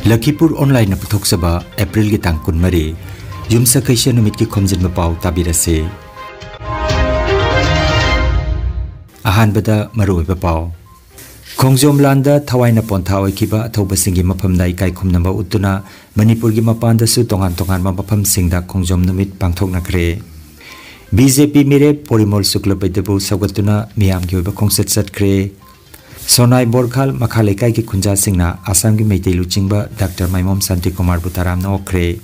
Lakhipuronline puthoksaба April gi tang 23 yumsa kaisa numit ki Khomjinba Pao tabirase ahanbada maruiba Pao Khomjomlanda thawaina pontha oikiba athobasingi maphamdai kai khumnamba utuna Manipur gi mapanda su tongan mapam singda Khomjom numit pangthoknakre BJP mere porimol suklabadebu sagatuna miyam gi oiba khongset satkre Sonai Borkhal Makhalekai ki khunja singna Assam gi meitei luchingba Dr. Maimom Santi Kumar Butaram na okre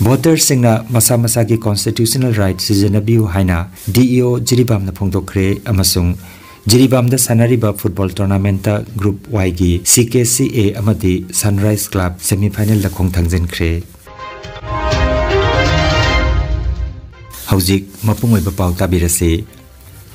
Voter singna masa ki constitutional right sizanabiu haina DEO Jiribam na phongdokre amasung Jiribam da sanariba football tournament group Y gi CKCA amadi Sunrise Club semi final la khongthangjen khre Haujik mapungoi ba pau tabirase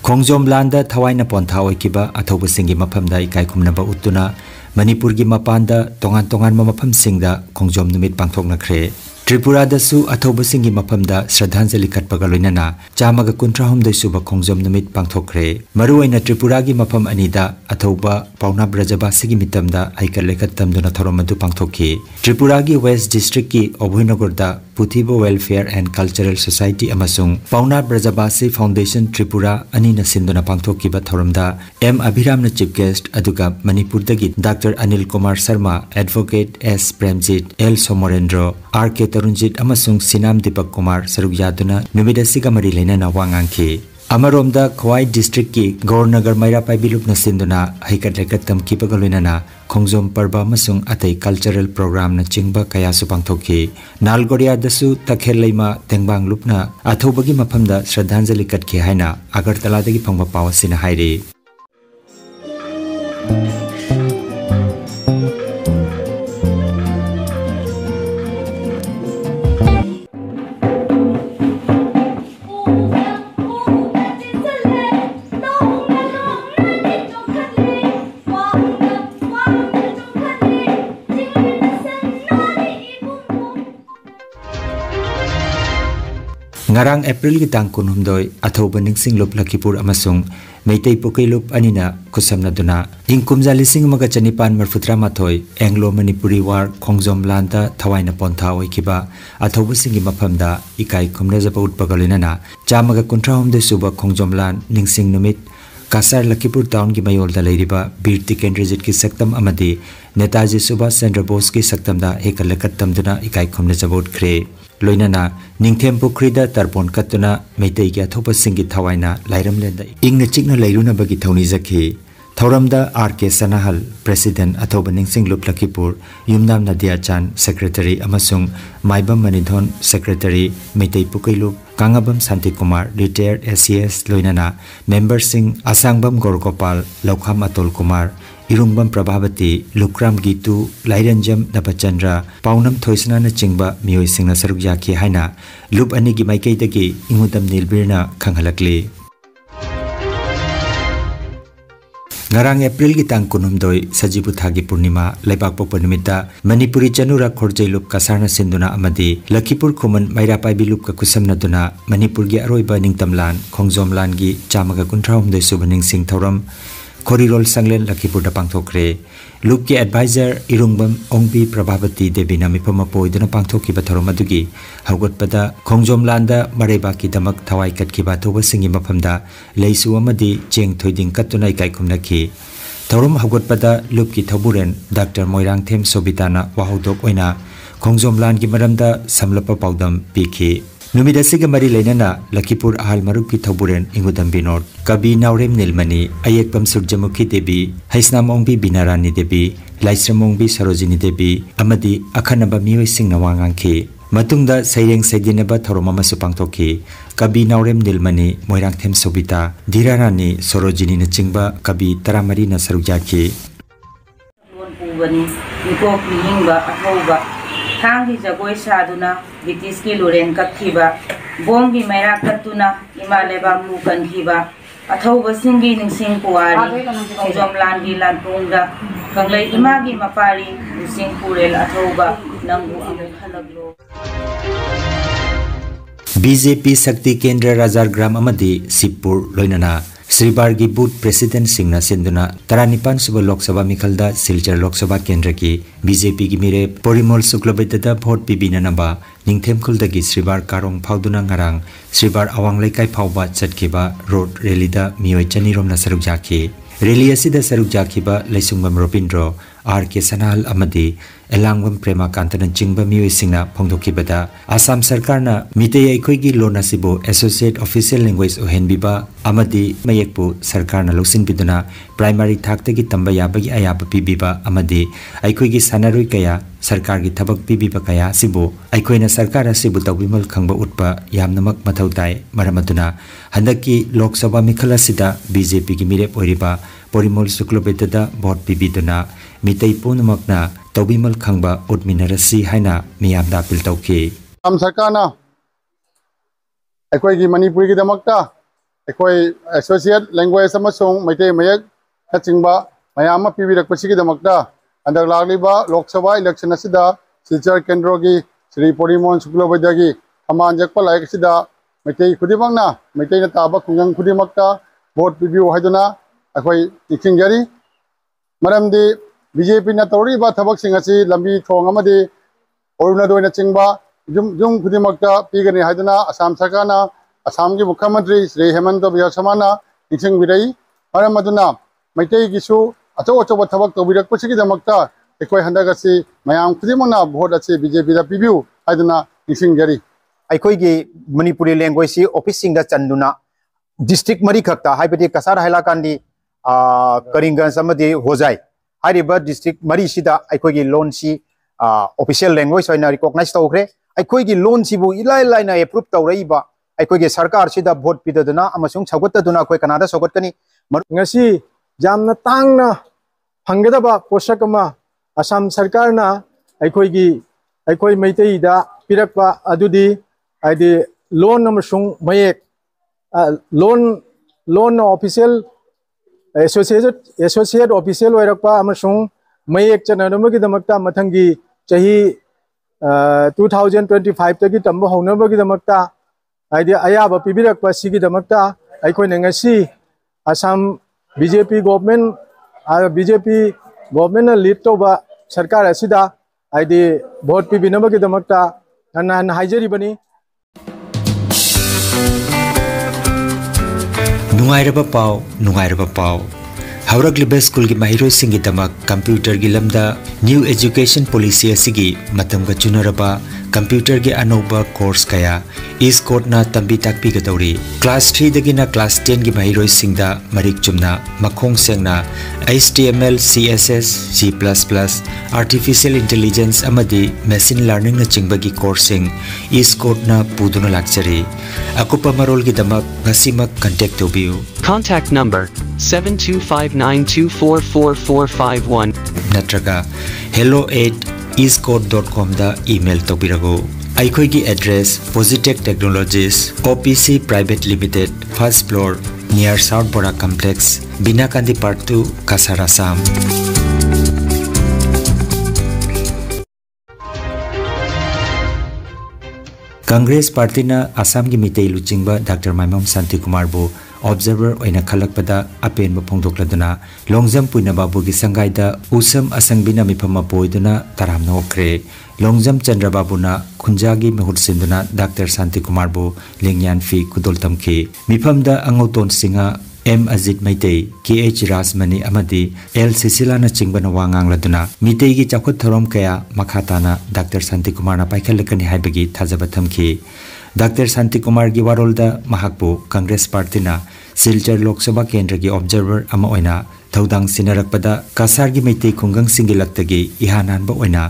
Khomjomlanda thawaina pontha oikiba athobasingi maphamda ikai khumnaba utuna Manipur gi mapanda tongan mafam singda Khomjom numit pangthoknakre Tripura da su athobasingi maphamda Shraddhanjali khatpaga loinana chamaga 13 suba Khomjom numit pangthokre maruaina Tripura gi mafam anida athoba pauna brajabasi gi mitamda aikalekat tamduna thoromadu pangthokki Tripura gi West District ki Obhoinagar da Puthibo Welfare and Cultural Society amasung pauna brajabasi Foundation Tripura anina sinduna pangthokki ba thoramda M Abhiram na chief guest aduga Manipur dagi Dr. Anil Kumar Sharma Advocate S Premjit L Somorendro RK Tarunjit amasung Sinam Deepak Kumar saruk yaduna numidasiga mari leinana wangangki Amaromda Khwai District ki Gornagar Maira Paibilup na sinduna haikat tamkipaga loinana Khomjom Parba amasung atai cultural program na chingba kaya su pangthokki Nalgoria dasu takhel leima tengbang lupna athobagi maphamda Shraddhanjali katki haina Agartala dagi phangba paw sina hairi Ngarang April gi tang 19 athoba ningsing lop Lakhipur amasung meitei pokai lop anina kusamna duna ingkumja lising maga chanipan marfutra mathoi Anglo Manipuri war Khomjomlanda thawaina pontha oikiba athoba singi maphamda ikai khumna jaba utpagalina chamaga 13 suba Khomjomlan ningsing numit Kasar Lakhipur town ki mayol da leiriba Bir Tikendrejit ki saktam amadi Netaji Subhash Chandra Bose ki saktam da hekalakat tamduna ikai khumna jaba utkre Loinana Ningthem Pukrida Tarpon Katuna Meitei ki athopa singi thawaina Lairamlenda ingna chikna leiruna bagi thawni jakhi Thauramda RK Sanahal President athoba ningsing lup Lakhipur Yumnam Nadia Chan Secretary amasung Maibam Manidhon Secretary Meitei Pukailup Kangabam Santi Kumar Retired SCS Loinana Member Singh Asangbam Gorgopal Laukham Atol Kumar Irungbam Prabhavati Lukram Gitu Lairanjam Napachandra Paunam Thoisna na chingba mioi singna saruk yakhi haina lup ani gi maikei dagi ingudam nilbirna khanghalakli Ngarang April gi tang 19 Sajibu Thagi Purnima Laibak Pokpa numita Manipuri Chanura Khorjai lup kasarna sinduna amadi Lakhipur Khuman Maira Paibi lup ka kusamna duna Manipur gi aroiba ningtamlan Khomjomlan gi chamaga 13 suba ningsing thoram Korirol Sanglen Lakhipur da pangthokre Lup ki advisor Irungbam Ongbi Prabhavati Devi nami pamapoi duna pangthokki ba thoromadugi hawgotpada Khomjomlanda mareba ki damak thawai katki ba thoba singi maphamda leisu amadi cheng thoiding katuna ikai khumnaki thorum hawgotpada lup ki thoburen Dr. Moirang Them Sobitana wahodok oina Khomjomlan ki maramda samlapa paudam pikhi Numidasiga mari leinana Lakhipur ahal marup ki thoburen ingudam binod Kabi Naurem Nilmani Ayekpam Surjamukhi Devi Haisnam Ongbi Binarani Devi Laisram Ongbi Sarojini Devi amadi akhanaba mioi singna wangangki matungda saireng saidinaba thoroma masu pangthokki Kabi Naurem Nilmani Moirang Them Sobita Dhirarani Sarojini na chingba Kabi Taramari na sarugyaki Thangi jagoi saduna British ki Loren kathiba Bomgi Maira katuna Imaleba mukan khiba Athoba singi ningsing puari Khomjomlan gi lantungda Kanglai imagi mapari Using purel athoba Nangu amu khalaglo BJP Sakti Kendra Rajar Gram amadi Sipur loinana श्रीबार की booth president Singh सिंधुना 19 सुब लोकसभा मिखलदा सिलचर लोकसभा केंद्र की BJP की Mire पोरिमोल शुक्लबेददा vote पिबिननबा निंगथेमखुलदगी श्रीबार कारोंग फाउदुना ngarang श्रीबार अवांग लेकाई फाउबा चटकिबा road रैलीदा मियोय चनिरोमना सरुक Jakhi rally असिदा सरुक जाखिबा लैसुंगम रोपिंद्रो are के सनाल अमदी एलांगम प्रेमा कांतन चिंगबा मियोय सिंगना फोंदोखिबदा आसाम सरकारना मिते अखोइगी loan असिबो associate official language ओहेनबिबा अमदी मयेकपु सरकारना लौसिनबिदुना प्राइमरी थाक्तगी तंबा याबगी अयाब पिबिबा अमदी अखोइगी सनारुई कया सरकार की थबक पिबिबा कया सिबो अखोइना सरकार असिबु तौबिमल खंगबा उटपा यामनमक मथौ ताई मरमदुना हंदकी लोकसभा मिखल असिदा बीजेपी की मिरेप ओरिबा पोरिमोल शुक्लबेददा भोट पिबिदुना मितै पुनमकना तौबिमल खंगबा उटमिनरसी हाइना मियामदा अपील तौखी आसाम सरकारना अखोइगी मणिपुरी की दमकता अखोइ एसोसिएट लैंग्वेज अमसोंग मैते मयक नचिंगबा मयाम पिबिरकपसिगी दमकता अंदर लागलिबा लोकसभा इलेक्शन असिदा सिलचर केंद्र की श्री पोरिमोल शुक्लबेदगी अमान जकपा लायकसिदा मैते खुदिमकना मैते ताबा खुंगंग खुदिमकता भोट पिबिउ हाइदुना अखोइ निखिंगरी मरमदी बीजेपी ना तौरीबा थबक सिंह असि लंबी थोंग अमदी ओरुनदोइना चिंगबा जुम खुदिमकता पीगनी हाइदुना असम सरकारना असम की मुख्यमंत्री श्री हेमंत बिस्वा शर्माना निसिंगबिरई मरम अदुना मैतई गिसु अचौ अचौब थबक तौबिरकपसिगिदमकता अखोइ हंदगसि मयाम खुदिमकना भोट असि बीजेपी दा पिबिउ हाइदुना निसिंगरी अखोइगी मणिपुरी लैंग्वेज सी ऑफिस सिंगदा चंदुना डिस्ट्रिक्ट मरी खक्ता हाइबदी कसार हाइलाकांदी करिंगंज अमदी होजाई हाइरिबा डिस्ट्रिक्ट मरी सिदा अखोइगी लोन सी ऑफिशियल लैंग्वेज होइना रिकॉग्नाइज तौखरे अखोइगी लोन सिबु इलाइ लाइना एप्रूव तौरइबा अखोइगी सरकार सिदा भोट पिददुना अमसुंग छगतदुना अखोइ कनादा सगतकनी ngasi jamna tangna phangedaba posak ama asam sarkarna aikoi maitai da pirakpa adudi aidi loan amasung mayek loan official associate official oirakpa amasung mayek chananamagi damakta mathangi chahi 2025 tagi tamba honabagi damakta aidi ayaba pibirakpa sigi damakta aikoi ngasi Assam BJP government lead तौब सरकार असिदा आइदि भोट पिबिनबगिदमक्ता नन हाइजरिबनी नुंगाइरबा पाव हौरग्लिबा स्कूल की महिरोय सिंगी दमक कंप्यूटर की लमदा न्यू एजुकेशन पॉलिसी असिगी मतमगा चुनरबा कंप्यूटर के अनोबा कोर्स कया इस कोर्टना तंबी ताकपी गदौरी क्लास 3 दगिना क्लास 10 की महिरोय सिंगदा मरिक चुमना मखोंग सेंगना HTML CSS C++ artificial intelligence अमदी मशीन लर्निंग न चिंगबगी कोर्सिंग इस कोर्टना पुदुना लाक्चरी अकुपा मरोल की दमक ngasimak contact tobiu contact number 7259244451 natraga hello@eastcode.com da email tobirago aikoi ki address Positech Technologies OPC Private Limited first floor near South Barak Complex Binakandi Part 2 Kasar Assam Congress party ना असम की मितई लुचिंगबा doctor माइमम Shanti Kumar बो observer ओइना खलकपदा open फोंदोक्लदुना Longjam पुइना बाबू की संगाइदा उसम असंगबिना मिफम पोइदुना तरामना ओखरे लोंगजम चंद्र बाबूना खुंजागी महूट सिंदुना doctor Shanti Kumar बो लिंगयान फी कुदोल तमखे मिफमदा अंगोतोन सिंगा M Azit Maitei KH Rasmani amadi L Sisilana Chingbana wangangladu mitei gi chakhot thorom kaya makhatana Dr. Santi Kumar na paikhalakani haibagi thajaba thamki Dr. Santi Kumar gi warolda mahakbu Congress Party na Silchar Lok Sabha Kendra gi observer ama oina thodang sinarakpada kasar gi mitei khungang singi laktagi ihanan ba oina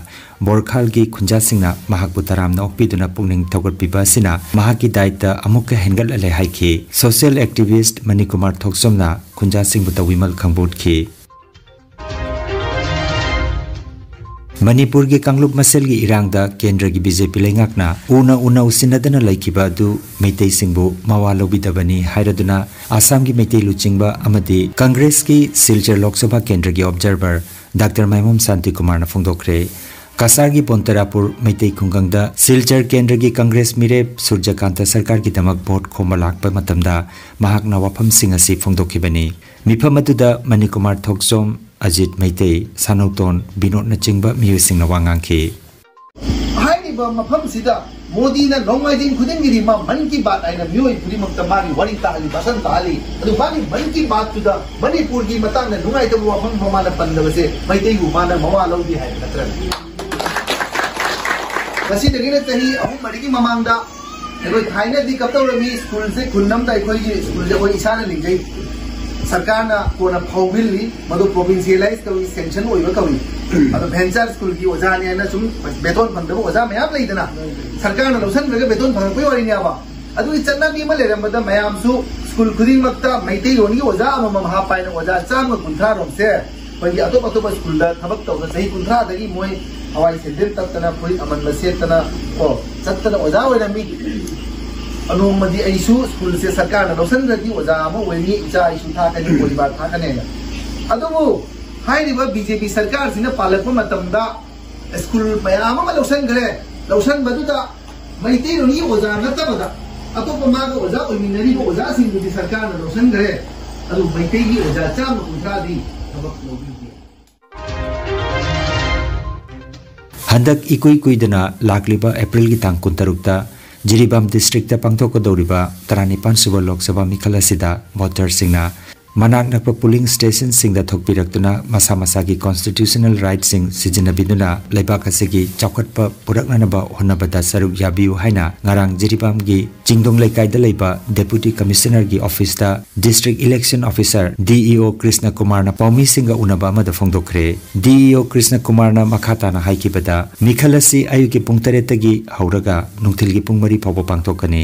borkhal gi khunja singna mahakbu taramna okpiduna pungning thogot piba sina mahaki daita amukka hengal ale haiki social activist Manikumar Thoksomna khunja singbu tawimal khangbut ki Manipur की कांगलुप मसेल की इरांगदा केंद्र की BJP लेंगाकना उना उसिनदना लाइकिबा दु मैतै सिंगबु मवालोबिदबनी हाइरदुना आसाम की मैतै लुचिंगबा अमदी कांग्रेस की सिलचर लोकसभा केंद्र की observer doctor माइमम Shanti Kumar न फोंदोखरे Kasar gi Pontarapur Meitei Khungangda Silchar Kendra gi Congress Mirep Surjakanta Sarkar gi damak vote khoma lakpa matamda mahakna wafam sing asi phongdokhibani mifam aduda Manikumar Thoksom Ajit Meitei Sanauton Binod na chingba miyu sing na wangangki hairiba mafam sida Modi na longaidin khudin gi ma man ki baat aina miyu puri mak tamari wari ta ali basan ta ali adu bani man ki baat tuda Manipur gi matang na lungai ta wafam mama na pandabase Meitei gu mana mawa lodi hai natra Masih dengan tadi, aku mereka memangda, kalau Thailand di kata orang ni school se kunam dah ikut je school je kau isana lingkai, सरकार ना कोना फाउबिल ली मधु प्रोविंशियलाइज कभी sanction हुई बा कभी मधु भेंचर school की वजह ने ना सुन बेतन फंड बो वजह में आप ले इतना सरकार ना लोसन लगे बेतन फंड कोई वाली नहीं आवा अदु इतना भी मले रम बता मैं आमसु स्कूल खुदिंग मक्ता मैते योनी वजह हम महा पाइन वजह चांग कुंठा रोम से पगी अतो अतो स्कूल दा थबक तो सही कुंठा दगी मोय हवाई से दिल तक तना कोई अमन बसे तना ओ सत्तना वजह वला मी अनुमति ऐसु स्कूल से सरकार ना लोसन रगी वजह हम वेनी इचा ऐसु था कनी कोई बात था कने अदु हाइरिबा बीजेपी सरकार सिना पालक मतमदा स्कूल मयाम मा लोसन गरे लोसन बदुदा मैते रोनी वजह नतबदा अतो पमा को वजह ओमिनरी को वजह सिंह की सरकार ना लोसन गरे अदु मैते की वजह चाम कुंठा दी थबक लोगी हंदक इकुई कुइदना लाकलिबा अप्रैल की तांग कुंतरुक्ता जिरीबाम डिस्ट्रिक्ट पांगथोकदौरिबा 35 सुबह लोकसभा मिखल असिदा वोटर सिंगना मनाक नकपा पुलिंग स्टेशन सिंगदा थोकपिरक्तुना मसा मसा की कॉन्स्टिट्यूशनल राइट सिंग सिजनबिदुना लेबाक असिगी चौकटपा पुरकननबा होनबदा सरुक याबिउ हाइना ngarang जिरीबाम की चिंगदोंग लेकाइदा लेबा डेप्यूटी कमिश्नर की ऑफिस दा district election officer DEO Krishna Kumar ना पौमी सिंग उनबा मद फोंगदोखरे डीईओ कृष्ण कुमार ना मखाताना हाइकिबदा मिखल असि आयुकी पुंग 8 तगी हौरगा नुंगथिलगी पुंग 4 फावबा पांगथोकने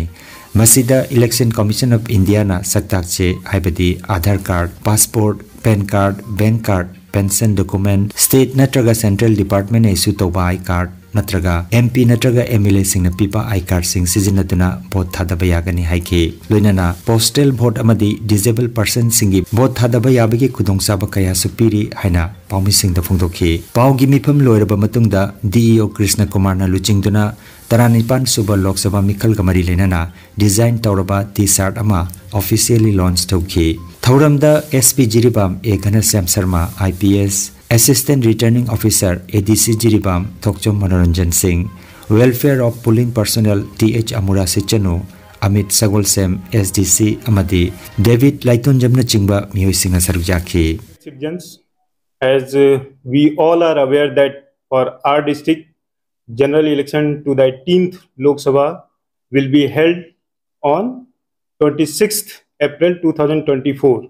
मसीदा इलेक्शन कमीशन ऑफ इंडिया ना सक्ताक से हाइबदी Aadhaar card passport PAN card bank card pension document state नत्रगा सेंट्रल डिपार्टमेंट इशू तोबा आई कार्ड नत्रगा एमपी नत्रगा एमएलए सिंह पीपा आई कार्ड सिंह सिजनतुना वोट थादबा यागनी हाइके लोइनाना पोस्टल वोट अमदी डिजेबल पर्सन सिंह वोट थादबा याबगी खुदोंसाबा कया सुपीरी हाइना पाउमी सिंह फोंदोखी पाउगी मिफम लोयरबा मतुंगदा डीईओ कृष्ण कुमार ना लुचिंगदुना 35 सुबह लोकसभा मिखल गमरी लेना डिजाइन तौरबा टी-शर्ट अमा ऑफिशियली लॉन्च तौखी थौरमदा एसपी जिरीबाम ए Ghanshyam Sharma IPS assistant returning officer ADC Jiribam Thokchom Manoranjan Singh welfare of polling personnel TH अमुरा सिचनो अमित सगोलसेम एसडीसी अमदी डेविड लाइटोनजमना चिंगबा मियोय सिंह सरुजाखी as we all are aware that for our district general election to the 18th Lok Sabha will be held on 26th April 2024.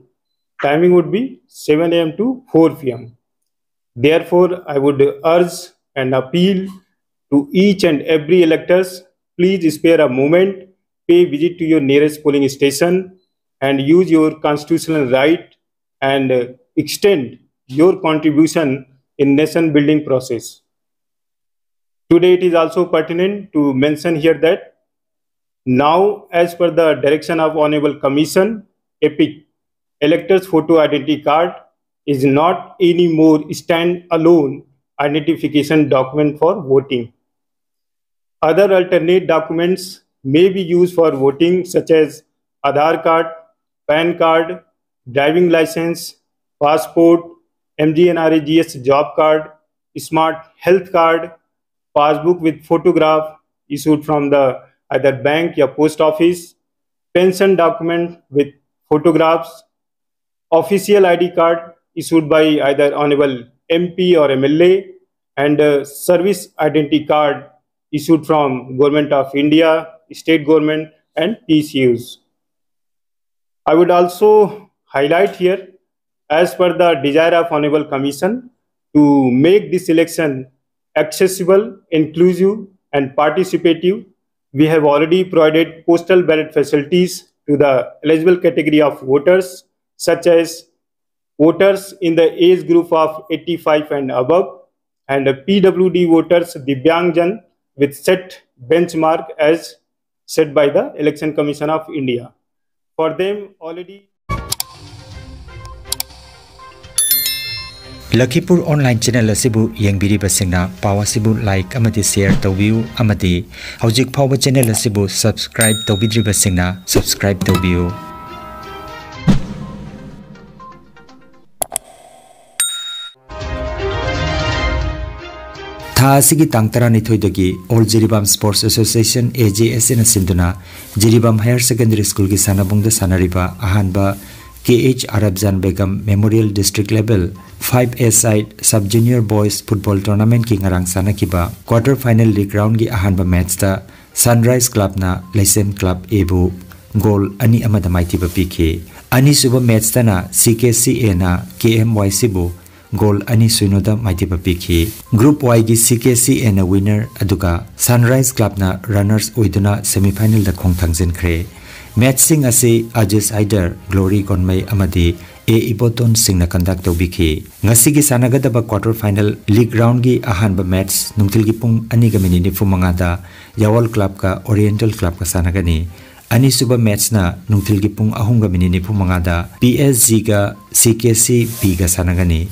Timing would be 7 AM to 4 PM. Therefore, I would urge and appeal to each and every electors, please spare a moment, pay visit to your nearest polling station and use your constitutional right and extend your contribution in nation building process. Today, it is also pertinent to mention here that now, as per the direction of Honorable Commission, EPIC, Electors Photo Identity Card is not anymore stand-alone identification document for voting. Other alternate documents may be used for voting, such as Aadhaar card, PAN card, driving license, passport, MGNREGS job card, smart health card, passbook with photograph issued from the either bank or post office, pension document with photographs, official ID card issued by either Honorable MP or MLA, and service identity card issued from Government of India, state government and PCUs. I would also highlight here, as per the desire of Honorable Commission, to make this election accessible, inclusive and participative, we have already provided postal ballot facilities to the eligible category of voters, such as voters in the age group of 85 and above, and PWD voters, Divyangjan, with set benchmark as set by the Election Commission of India. For them already Lakhipur online channel asibu yengbiri basingna pawa sibu like amati share tawbiu amati hojik phawa channel asibu subscribe tawbidri basingna subscribe tawbiu. Tha asigi tangtara nithoidagi All Jiribam Sports Association AJS na sinduna Jiribam Higher Secondary School ki sanabungda sanariba ahanba KH Arabjan Begum Memorial District Level 5A side Sub Junior Boys Football Tournament ki ngarang sanakiba quarter final league round ki ahanba match ta Sunrise Club na Laisem Club Ebu goal ani amada maiti ba piki ani suba match ta na CKCA na KMYC bu goal ani suinoda maiti ba piki group Y gi CKCA na winner aduga Sunrise Club na runners oiduna semi final da khongthangjen khre match sing ase Ajis Aider Glory Konmai amadi A Iboton sing na conduct tobiki ngasi gi sanagadaba quarter final league round gi ahanba match nungtil gi pung ani ga minini fumanga da Yawal Club ka Oriental Club ka sanagani ani suba match na nungtil gi pung ahung ga minini fumanga da PSG ga CKC B ga sanagani.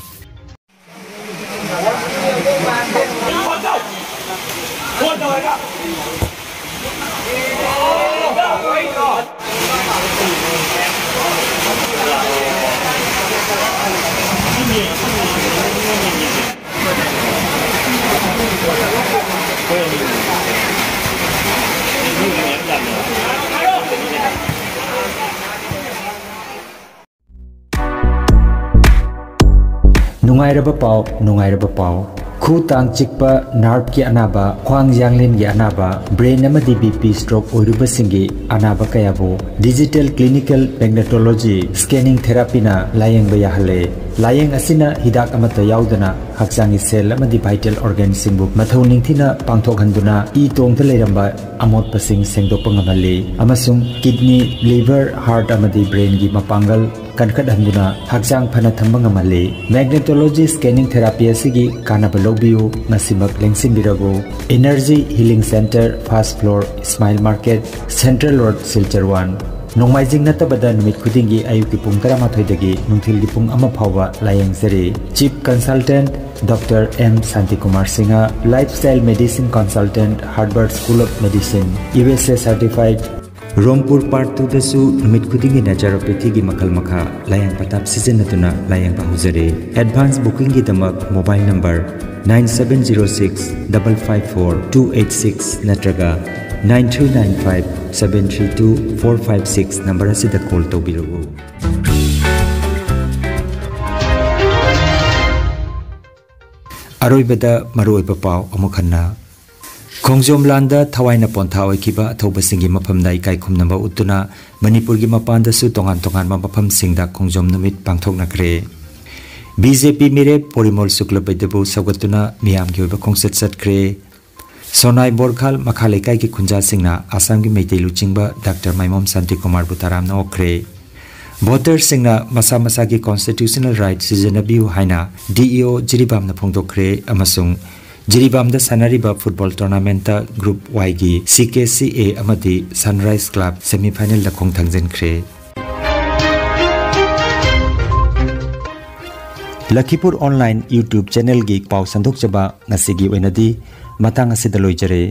Nungairaba pau khu tang chikpa nerve ki anaba khwang janglin gi anaba brain amadi BP stroke oiruba singi anaba kayabu digital clinical magnetology scanning therapy na layeng ba yahale layeng asina hidak amata yaudana haksangi cell amadi vital organ singbu mathau ningthina pangthok handuna I tongta leiramba amot pasing sengdok pangamali amasung kidney liver heart amadi brain gi mapangal kankat handuna hakjang phana thambang amali magnetology scanning therapy asigi kanaba lobiu nasimak lengsin birago energy healing center first floor smile market central road silchar 1 nongmaijing natabada numit khudingi ayuki pung 13 dagi nungthil gi pung ama phawa layeng seri chief consultant Dr. M. Santikumar Singha lifestyle medicine consultant Harvard School of Medicine USA certified Rompur Part 2 dasu numit khudingi naturopathy gi makal makha layang patap season natuna layang pahujare advance booking gi damak mobile number 9706 554 286 natraga 9395 732 456 number asida call tobirugu. Aroibada maroiba pau amukhanna Khongjom landa thawaina pontha oikiba thoba singi mafam dai kai khumnamba utuna Manipur gi mapanda su tongan tongan mafam singda khongjom numit pangthok nakre BJP mire Porimol Suklabadebu sagatuna miyam gi oiba khongset satkre Sonai Borkhal makhale kai ki khunja singna Assam gi meitei luchingba Dr. Maimom Santi Kumar Butaram na okre Voters singna masa masa ki constitutional rights sijenabiu haina DEO Jiribam na phongdokre amasung Jiribam da sanariba football tournament ta group Y gi CKCA amadi Sunrise Club semi final da khongthangjen khre Lakhipur online YouTube channel gi pau sandok chaba ngasigi oinadi matang asida loijare